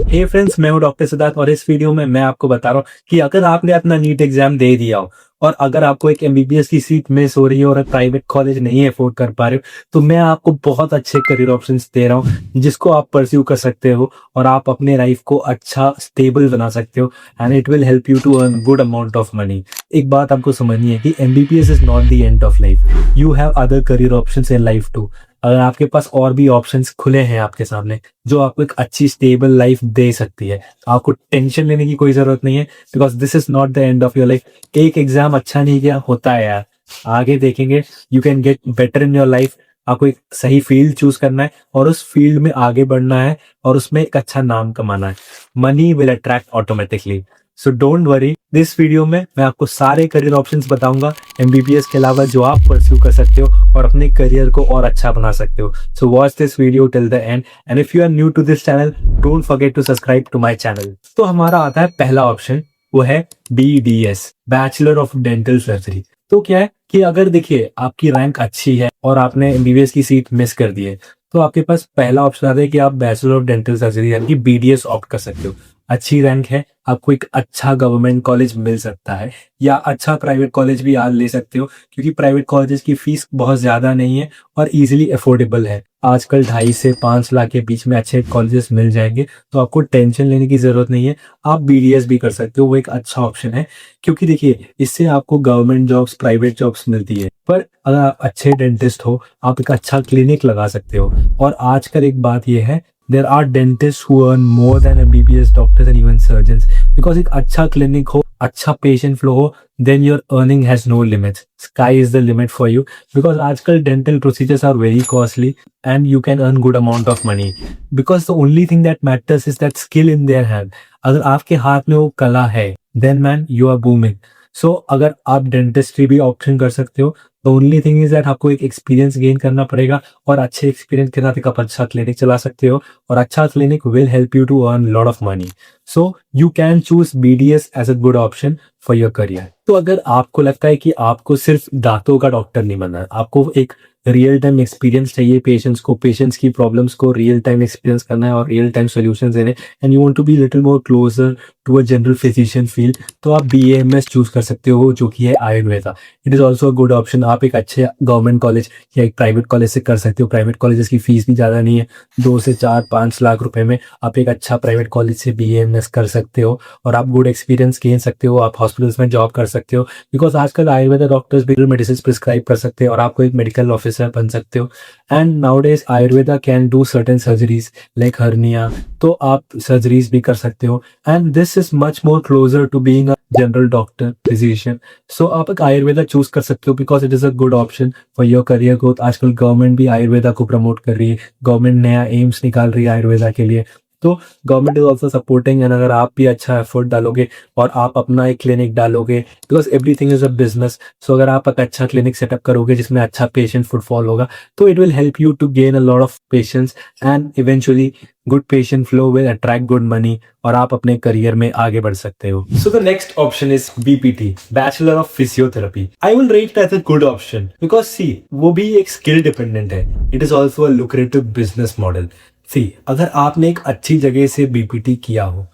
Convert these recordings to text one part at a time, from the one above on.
हे friends, मैं हूं doctor Siddharth और इस वीडियो में मैं आपको बता रहा हूं कि अगर आपने अपना नीट एग्जाम दे दिया हो और अगर आपको एक एमबीबीएस की सीट मिस हो रही है और प्राइवेट कॉलेज नहीं अफोर्ड कर पा रहे हो, तो मैं आपको बहुत अच्छे करियर ऑप्शंस दे रहा हूं जिसको आप परस्यू कर सकते हो और आप अपने लाइफ को अच्छा स्टेबल बना सकते हो and it will help you to earn good amount of money. एक बात आपको समझनी है कि MBBS is not the end of life, you have other career options in life too. अगर आपके पास और भी ऑप्शंस खुले हैं आपके सामने जो आपको एक अच्छी स्टेबल लाइफ दे सकती है, आपको टेंशन लेने की कोई जरूरत नहीं है because this is not the end of your life. एक एग्जाम अच्छा नहीं गया, होता है यार, आगे देखेंगे, you can get better in your life. आपको एक सही फील्ड चूज करना है और उस फील्ड में आगे बढ़ना है और उसमें एक अच्छा नाम कमाना है। Money will attract automatically, so don't worry. This video में मैं आपको सारे करियर ऑप्शंस बताऊंगा एमबीबीएस के अलावा जो आप परस्यू कर सकते हो और अपने करियर को और अच्छा बना सकते हो। So watch this video till the end and if you are new to this channel, don't forget to subscribe to my channel. तो हमारा आता है पहला ऑप्शन, वो है BDS, bachelor of dental surgery. तो क्या है कि अगर देखिए आपकी रैंक अच्छी है और आपने एमबीबीएस की सीट मिस कर दी है, तो आपके पास पहला ऑप्शन आता है कि आप बैचलर ऑफ डेंटल सर्जरी यानी कि बीडीएस ऑप्ट कर सकते हो। अच्छी रैंक है, आपको एक अच्छा गवर्नमेंट कॉलेज मिल सकता है या अच्छा प्राइवेट कॉलेज भी आप ले सकते हो क्योंकि प्राइवेट कॉलेजेस की फीस बहुत ज्यादा नहीं है और इजीली अफोर्डेबल है। आजकल 2.5 से 5 लाख के बीच में अच्छे कॉलेजेस मिल जाएंगे, तो आपको टेंशन लेने की जरूरत नहीं है। आप बीडीएस भी कर सकते हो, वो एक अच्छा ऑप्शन है क्योंकि देखिए इससे आपको गवर्नमेंट जॉब्स, प्राइवेट जॉब्स मिलती है। पर अगर आप अच्छे डेंटिस्ट हो, आप एक अच्छा क्लिनिक लगा सकते हो। और आजकल एक बात यह है, there are dentists who earn more than MBBS doctors and even surgeons because एक अच्छा क्लिनिक हो, अच्छा पेशेंट फ्लो हो, then your earning has no limits. Sky is the limit for you because आजकल dental procedures are very costly and you can earn good amount of money because the only thing that matters is that skill in their hand. अगर आपके हाथ में वो कला है, then man you are booming. सो अगर आप डेंटिस्ट्री भी ऑप्शन कर सकते हो, the only thing is that आपको एक एक्सपीरियंस गेन करना पड़ेगा और अच्छे एक्सपीरियंस के साथ एक आप अच्छा क्लिनिक चला सकते हो और अच्छा clinic will help you to earn lot of money. So you can choose BDS as a good option for your career. तो अगर आपको लगता है कि आपको सिर्फ दांतों का डॉक्टर नहीं बनना है, आपको एक रियल टाइम एक्सपीरियंस चाहिए पेशेंट्स को, पेशेंट्स की प्रॉब्लम्स को रियल टाइम एक्सपीरियंस करना है और रियल टाइम सॉल्यूशंस देने, and you want to be little more closer to a general physician field, तो आप बीएएमएस चूज कर सकते हो जो कि है Ayurveda. It is also a good option. आप एक अच्छे गवर्नमेंट कॉलेज या एक प्राइवेट कॉलेज से कर सकते हो। प्राइवेट कॉलेजेस की फीस भी ज़्यादा नहीं है, 2 से 4-5 लाख रुपए में आप एक अच्छा प्राइवेट कॉलेज से बीएएमएस कर सकते हो और आप गुड एक्सपीरियंस गेन सकते हो। आप हॉस्पिटल्स में जॉब कर सकते हो बिकॉज आजकल आयुर्वेदा डॉक्टर्स भी मेडिसिन प्रिस्क्राइब कर सकते हैं और आपको एक मेडिकल ऑफिसर बन सकते हो। And nowadays ayurveda can do certain surgeries like hernia, तो आप सर्जरीज भी कर सकते हो and this is much more closer to being a general doctor physician. So आप एक आयुर्वेदा चूज कर सकते हो because it is a good option for your career growth. आजकल गवर्नमेंट भी आयुर्वेदा को प्रमोट कर रही है, गवर्नमेंट नया एम्स निकाल रही है आयुर्वेदा के लिए, तो government is also supporting. And अगर आप भी अच्छा एफर्ट डालोगे और आप अपना एक क्लिनिक डालोगे, because everything is a business, so अगर आप एक अच्छा क्लिनिक सेटअप करोगे जिसमें अच्छा पेशेंट फुटफॉल होगा, तो it will help you to gain a lot of patients and eventually good patient flow will attract good money और आप अपने करियर में आगे बढ़ सकते हो। So the next option is BPT, bachelor of physiotherapy. I will rate as a good option because see वो भी एक स्किल डिपेंडेंट है। It is also a lucrative business model. See अगर आपने एक अच्छी जगह से बीपीटी किया हो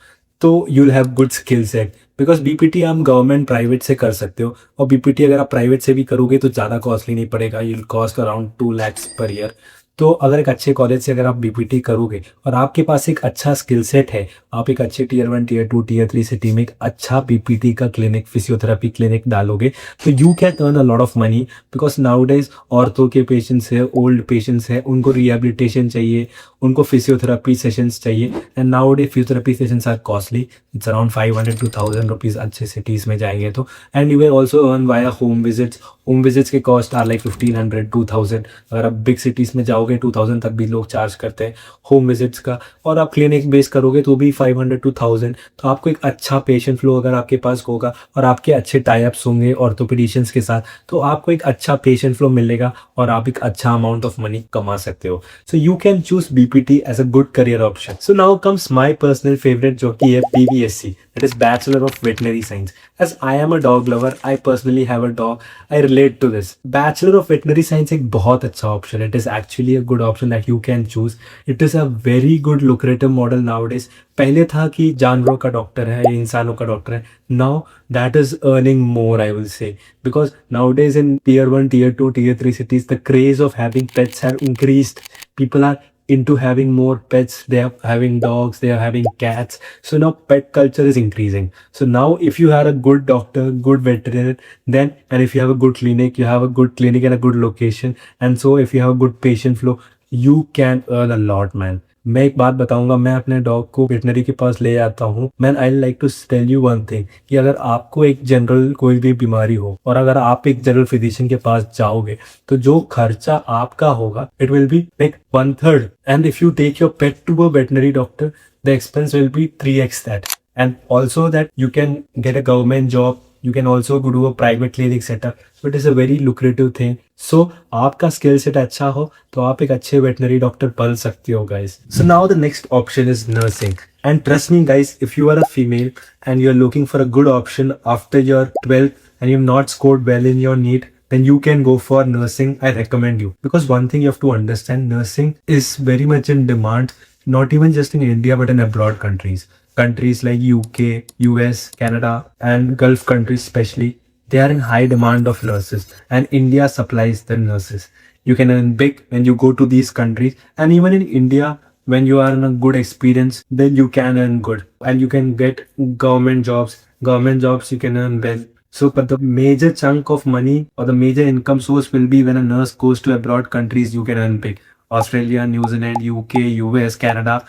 तो you'll have good skill set because BPT आप गवर्नमेंट प्राइवेट से कर सकते हो और बीपीटी अगर आप प्राइवेट से भी करोगे तो ज़्यादा कॉस्टली नहीं पड़ेगा, you'll cost around 2 lakhs per year. तो अगर एक अच्छे कॉलेज से अगर आप बीपीटी करोगे और आपके पास एक अच्छा स्किल सेट है, आप एक अच्छे टियर 1, टियर 2, टियर 3 सिटी में एक अच्छा बीपीटी का क्लिनिक, फिजियोथेरेपी क्लिनिक डालोगे, तो you can earn a lot of money because nowadays ortho के पेशेंट्स है, ओल्ड पेशेंट्स है, उनको रिहेबिलिटेशन चाहिए, उनको फिजियोथेरेपी सेशंस चाहिए and nowadays physiotherapy sessions are costly. It's around 500 to 1000 rupees अच्छे सिटीज़ में जाएंगे तो। And you will also earn via home visits. Home visits के कॉस्ट आर लाइक 1500-2000। अगर आप बिग सिटीज़ में जाओगे 2000 तक भी लोग चार्ज करते हैं होम विजिट्स का, और आप क्लिनिक बेस करोगे तो भी 500 to 1000। तो आपको एक अच्छा पेशेंट फ्लो अगर आपके पास होगा और आपके अच्छे टाइप्स होंगे ऑर्थोपेडिशियंस के साथ, तो आपको एक अच्छा पेशेंट फ्लो मिलेगा और आप एक अच्छा अमाउंट ऑफ मनी कमा सकते हो। सो you can choose CPT as a good career option. So now comes my personal favorite, जो कि है BVSC, that is Bachelor of Veterinary Science. As I am a dog lover, I personally have a dog. I relate to this. Bachelor of Veterinary Science एक बहुत अच्छा option. It is actually a good option that you can choose. It is a very good lucrative model nowadays. पहले था कि जानवरों का doctor है, इंसानों का डॉक्टर है. Now that is earning more, I will say, because nowadays in tier 1, tier 2, tier 3 cities, the craze of having pets have increased. People are into having more pets. They are having dogs, they are having cats. So now pet culture is increasing. So now if you are a good doctor, good veterinarian, then, and if you have a good clinic, you have a good clinic and a good location, and so if you have a good patient flow, you can earn a lot, man. मैं एक बात बताऊंगा, मैं अपने dog को veterinary के पास ले आता हूँ. Man, I like to tell you one thing, कि अगर आपको एक जनरल कोई भी बीमारी हो और अगर आप एक जनरल फिजिशियन के पास जाओगे, तो जो खर्चा आपका होगा, it will be like 1/3. And if you take your pet to a veterinary doctor, the expense will be 3x that. And also that you can get a government job, you can also go do a private clinic setup. So it is a very lucrative thing. So आपका skill set अच्छा हो तो आप एक अच्छे veterinary doctor बन सकते हो guys. So now the next option is nursing. And trust me guys, if you are a female and you are looking for a good option after your 12th and you have not scored well in your NEET, then you can go for nursing. I recommend you, because one thing you have to understand, nursing is very much in demand, not even just in India but in abroad countries. Countries like UK, US, Canada, and Gulf countries especially, they are in high demand of nurses, and India supplies the nurses. You can earn big when you go to these countries, and even in India, when you are in a good experience, then you can earn good, and you can get government jobs. Government jobs you can earn well. So, but the major chunk of money or the major income source will be when a nurse goes to abroad countries. You can earn big. Australia, New Zealand, UK, US, Canada,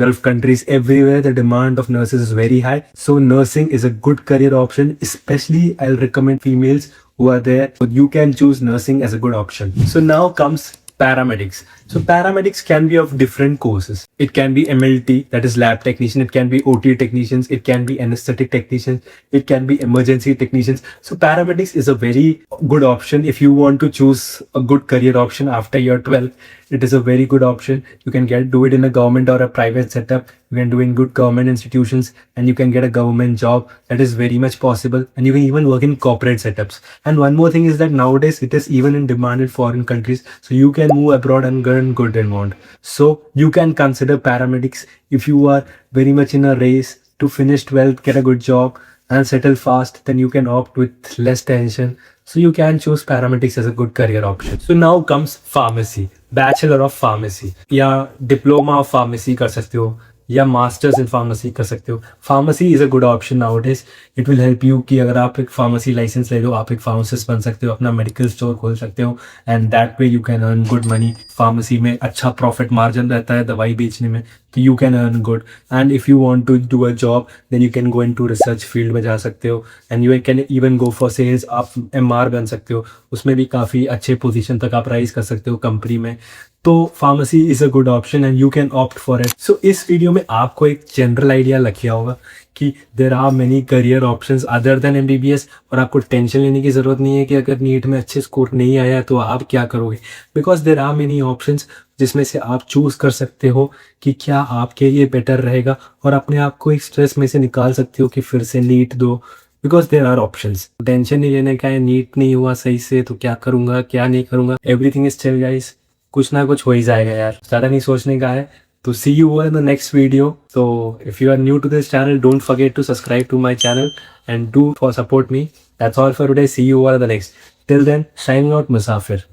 Gulf countries, everywhere the demand of nurses is very high. So nursing is a good career option. Especially I'll recommend females who are there. So you can choose nursing as a good option. So now comes paramedics. So paramedics can be of different courses. It can be MLT, that is lab technician. It can be OT technicians. It can be anesthetic technicians. It can be emergency technicians. So paramedics is a very good option if you want to choose a good career option after your 12th. It is a very good option. You can do it in a government or a private setup. You can do in good government institutions, and you can get a government job. That is very much possible. And you can even work in corporate setups. And one more thing is that nowadays it is even in demand in foreign countries. So you can move abroad and earn good amount. So you can consider paramedics if you are very much in a race to finish 12th, get a good job and settle fast. Then you can opt with less tension. So you can choose paramedics as a good career option. So now comes pharmacy. Bachelor of Pharmacy या Diploma of Pharmacy कर सकते हो, या Masters in Pharmacy कर सकते हो. Pharmacy is a good option nowadays. It will help you कि अगर आप एक pharmacy license ले लो, आप एक pharmacist बन सकते हो, अपना medical store खोल सकते हो, and that way you can earn good money. Pharmacy में अच्छा profit margin रहता है दवाई बेचने में, तो you can earn good. And if you want to do a job, then you can go into research field में जा सकते हो, and you can even go for sales. आप MR बन सकते हो, उसमें भी काफ़ी अच्छे पोजीशन तक आप राइज कर सकते हो कंपनी में. तो pharmacy is a good option and you can opt for it. So इस वीडियो में आपको एक जनरल आइडिया लग गया होगा कि there are many career options other than MBBS, और आपको टेंशन लेने की ज़रूरत नहीं है कि अगर नीट में अच्छे स्कोर नहीं आया तो आप क्या करोगे, because there are many options जिसमें से आप चूज कर सकते हो कि क्या आपके लिए बेटर रहेगा, और अपने आप को एक स्ट्रेस में से निकाल सकते हो कि फिर से नीट दो, because there are options. Tension नहीं लेने का है, नीट नहीं हुआ सही से तो क्या करूंगा क्या नहीं करूंगा, एवरीथिंग इज चिल गाइस, कुछ ना कुछ हो ही जाएगा यार, ज़्यादा नहीं सोचने का है. तो see you in the next video. So if you are new to this channel, don't forget to subscribe to my channel and do for support me. That's all for today. See you all in the next. Till then, signing out, Musafir.